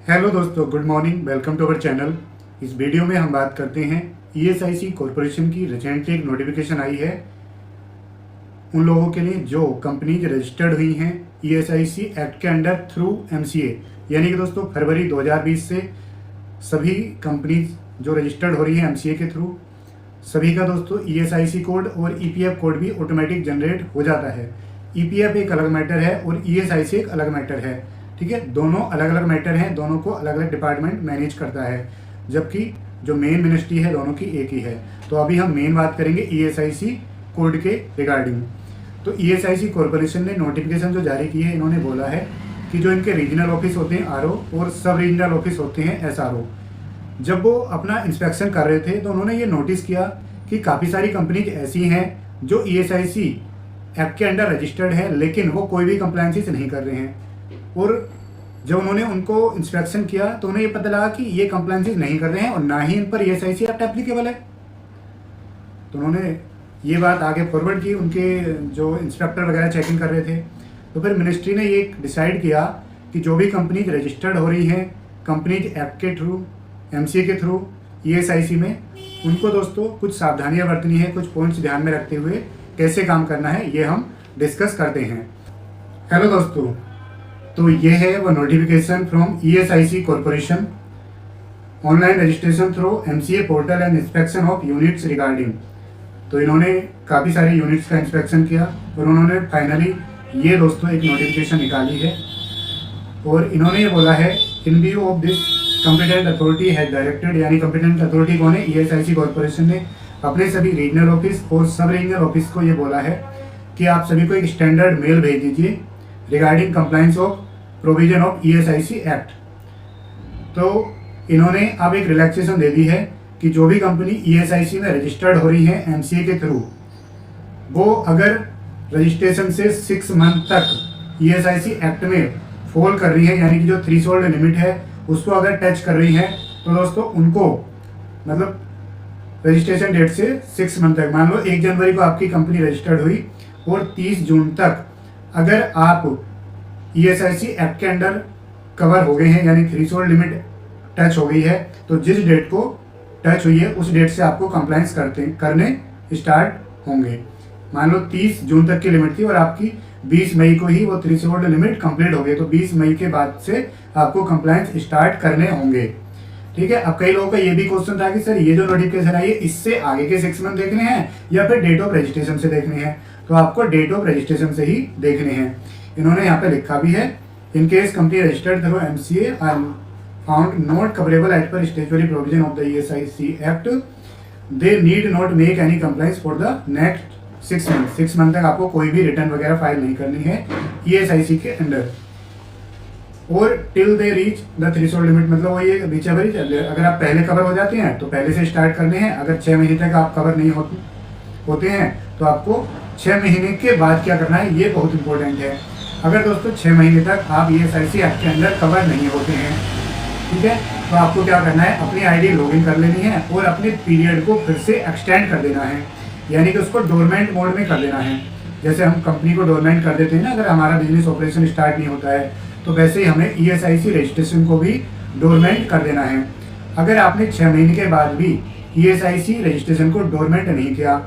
Hello दोस्तों, good morning. Welcome to our channel. इस video में हम बात करते हैं ईएसआईसी कॉरपोरेशन की रिसेंटली एक नोटिफिकेशन आई है उन लोगों के लिए जो कंपनीज रजिस्टर्ड हुई हैं ईएसआईसी एक्ट के अंडर थ्रू एमसीए। यानी कि दोस्तों फरवरी 2020 से सभी कंपनीज जो रजिस्टर्ड हो रही है एमसीए के थ्रू, सभी का दोस्तों ईएसआईसी कोड और ईपीएफ कोड भी ऑटोमेटिक जनरेट हो जाता है। ईपीएफ एक अलग मैटर है और ईएसआईसी एक अलग मैटर है। ठीक है, दोनों अलग अलग मैटर हैं, दोनों को अलग अलग डिपार्टमेंट मैनेज करता है, जबकि जो मेन मिनिस्ट्री है दोनों की एक ही है। तो अभी हम मेन बात करेंगे ईएसआईसी कोड के रिगार्डिंग। तो ईएसआईसी कॉरपोरेशन ने नोटिफिकेशन जो जारी की है, इन्होंने बोला है कि जो इनके रीजनल ऑफिस होते हैं आरओ और सब रीजनल ऑफिस होते हैं एसआरओ, जब वो अपना इंस्पेक्शन कर रहे थे तो उन्होंने ये नोटिस किया कि काफ़ी सारी कंपनीज ऐसी हैं जो ईएसआईसी एक्ट के अंडर रजिस्टर्ड है लेकिन वो कोई भी कंप्लायंसेस नहीं कर रहे हैं। और जब उन्होंने उनको इंस्पेक्शन किया तो उन्हें ये पता लगा कि ये कंप्लायंसेस नहीं कर रहे हैं और ना ही इन पर ईएसआईसी एक्ट एप्लीकेबल है। तो उन्होंने ये बात आगे फॉरवर्ड की, उनके जो इंस्पेक्टर वगैरह चेकिंग कर रहे थे। तो फिर मिनिस्ट्री ने ये डिसाइड किया कि जो भी कंपनीज रजिस्टर्ड हो रही हैं कंपनीज एक्ट के थ्रू, एमसीए के थ्रू ईएसआईसी में, उनको दोस्तों कुछ सावधानियां बरतनी है, कुछ पॉइंट्स ध्यान में रखते हुए कैसे काम करना है ये हम डिस्कस करते हैं। हेलो दोस्तों, तो ये है वो notification from ESIC corporation online registration through MCA portal and inspection of units regarding. तो इन्होंने काफ़ी सारे यूनिट्स का इंस्पेक्शन किया और उन्होंने फाइनली ये दोस्तों एक नोटिफिकेशन निकाली है और इन्होंने ये बोला है इन view of this competent authority has directed, यानी कॉम्पिटेंट अथॉरिटी कौन है? ईएसआईसी कॉरपोरेशन ने अपने सभी रीजनल ऑफिस और सब रीजनल ऑफिस को ये बोला है कि आप सभी को एक स्टैंडर्ड मेल भेज दीजिए regarding compliance of provision of ESIC act. तो इन्होंने अब एक रिलैक्सेशन दे दी है कि जो भी कंपनी ईएसआईसी में रजिस्टर्ड हो रही है एमसीए के थ्रू, वो अगर रजिस्ट्रेशन से 6 मंथ तक ईएसआईसी एक्ट में फॉल कर रही है, यानी कि जो थ्रेशोल्ड लिमिट है उसको अगर टच कर रही है, तो दोस्तों उनको मतलब रजिस्ट्रेशन डेट से 6 मंथ तक, मान लो 1 जनवरी को आपकी कंपनी रजिस्टर्ड हुई और 30 जून तक अगर आप ईएसआईसी एक्ट के अंडर कवर हो गए हैं, यानी थ्रेशोल्ड लिमिट टच हो गई है, तो जिस डेट को टच हुई है उस डेट से आपको कंप्लायंस करने स्टार्ट होंगे। मान लो 30 जून तक की लिमिट थी और आपकी 20 मई को ही वो थ्रेशोल्ड लिमिट कंप्लीट हो गई, तो 20 मई के बाद से आपको कंप्लायंस स्टार्ट करने होंगे। ठीक है, अब कई लोगों का ये भी क्वेश्चन था कि सर ये जो नोटिफिकेशन आई है इससे आगे के 6 मंथ देखने हैं या फिर डेट ऑफ रजिस्ट्रेशन से देखने हैं? तो आपको डेट ऑफ रजिस्ट्रेशन से ही देखने हैं। इन्होंने यहाँ पे लिखा भी है in case company registered through MCA are found not coverable as per statutory provision of the ESIC act, they need not make any compliance for the next 6 month. 6 month तक आपको कोई भी रिटर्न वगैरह फाइल नहीं करनी है ESIC के under. और till they reach the threshold limit, मतलब वो ये रीचेबल, अगर आप पहले कवर हो जाते हैं तो पहले से स्टार्ट करने हैं। अगर 6 महीने तक आप कवर नहीं होते हैं तो आपको 6 महीने के बाद क्या करना है, ये बहुत इंपॉर्टेंट है। अगर दोस्तों 6 महीने तक आप ईएसआईसी एक्ट के अंदर कवर नहीं होते हैं, ठीक है, तो आपको क्या करना है, अपनी आईडी लॉगिन कर लेनी है और अपने पीरियड को फिर से एक्सटेंड कर देना है, यानी कि उसको डोरमेंट मोड में कर देना है। जैसे हम कंपनी को डोरमेंट कर देते हैं ना, अगर हमारा बिजनेस ऑपरेशन स्टार्ट नहीं होता है, तो वैसे ही हमें ईएसआईसी रजिस्ट्रेशन को भी डोरमेंट कर देना है। अगर आपने 6 महीने के बाद भी ईएसआईसी रजिस्ट्रेशन को डोरमेंट नहीं किया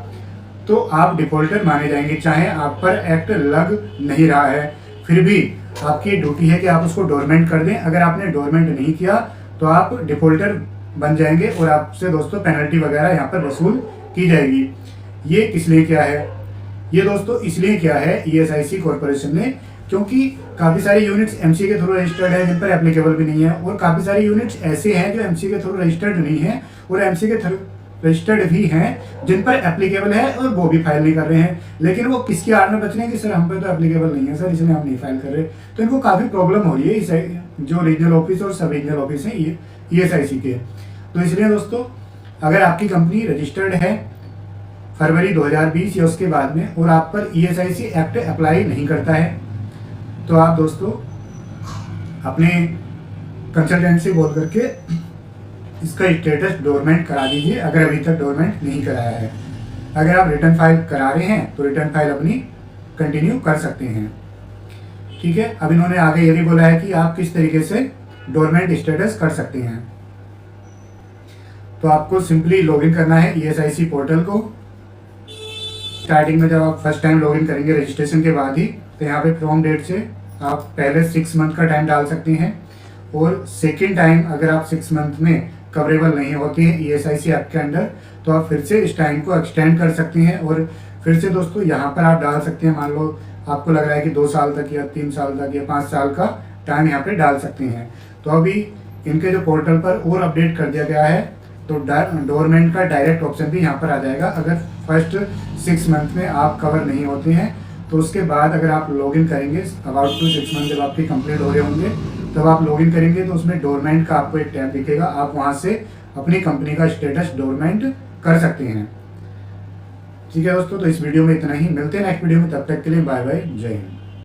तो आप डिफॉल्टर माने जाएंगे, चाहे आप पर एक्ट लग नहीं रहा है, फिर भी आपकी ड्यूटी है कि आप उसको डोरमेंट कर दें। अगर आपने डोरमेंट नहीं किया तो आप डिफॉल्टर बन जाएंगे और आपसे दोस्तों पेनल्टी वगैरह यहाँ पर वसूल की जाएगी। ये किस लिए किया है? ये दोस्तों इसलिए किया है ईएसआईसी कॉरपोरेशन ने क्योंकि काफ़ी सारी यूनिट्स एमसीए के थ्रू रजिस्टर्ड है जिन पर एप्लीकेबल भी नहीं है, और काफ़ी सारी यूनिट्स ऐसे हैं जो एमसीए के थ्रू रजिस्टर्ड नहीं है और एमसीए के थ्रू रजिस्टर्ड भी हैं जिन पर एप्लीकेबल है और वो भी फाइल नहीं कर रहे हैं। लेकिन वो किसकी आड़ में बच रहे हैं कि सर हम पे तो एप्लीकेबल नहीं है सर, इसलिए हम नहीं फाइल कर रहे। तो इनको काफ़ी प्रॉब्लम हो रही है इस जो रीजनल ऑफिस और सब रीजनल ऑफिस हैं ये ईएसआईसी के। तो इसलिए दोस्तों अगर आपकी कंपनी रजिस्टर्ड है फरवरी 2020 या उसके बाद में और आप पर ईएसआईसी एक्ट अप्लाई नहीं करता है, तो आप दोस्तों अपने कंसल्टेंट से बोल करके इसका स्टेटस डोरमेंट करा दीजिए, अगर अभी तक डोरमेंट नहीं कराया है। अगर आप रिटर्न फाइल करा रहे हैं तो रिटर्न फाइल अपनी कंटिन्यू कर सकते हैं। ठीक है, अब इन्होंने आगे ये भी बोला है कि आप किस तरीके से डोरमेंट स्टेटस कर सकते हैं। तो आपको सिंपली लॉगिन करना है ESIC पोर्टल को। स्टार्टिंग में जब आप फर्स्ट टाइम लॉगिन करेंगे रजिस्ट्रेशन के बाद ही, तो यहाँ पे फ्रॉम डेट से आप पहले 6 मंथ का टाइम डाल सकते हैं, और सेकेंड टाइम अगर आप 6 मंथ में कवरेबल नहीं होती है ESIC आपके अंडर, तो आप फिर से इस टाइम को एक्सटेंड कर सकते हैं। और फिर से दोस्तों यहाँ पर आप डाल सकते हैं, मान लो आपको लग रहा है कि 2 साल तक या 3 साल तक या 5 साल का टाइम यहाँ पे डाल सकते हैं। तो अभी इनके जो पोर्टल पर और अपडेट कर दिया गया है, तो डोरमेंट का डायरेक्ट ऑप्शन भी यहाँ पर आ जाएगा। अगर फर्स्ट 6 मंथ में आप कवर नहीं होते हैं, तो उसके बाद अगर आप लॉगिन करेंगे अबाउट टू 6 मंथ जब आपके कंप्लीट हो रहे होंगे, तब आप लॉगिन करेंगे तो उसमें डोरमेंट का आपको एक टैब दिखेगा, आप वहाँ से अपनी कंपनी का स्टेटस डोरमेंट कर सकते हैं। ठीक है दोस्तों, तो इस वीडियो में इतना ही, मिलते हैं नेक्स्ट वीडियो में, तब तक के लिए बाय बाय, जय हिंद।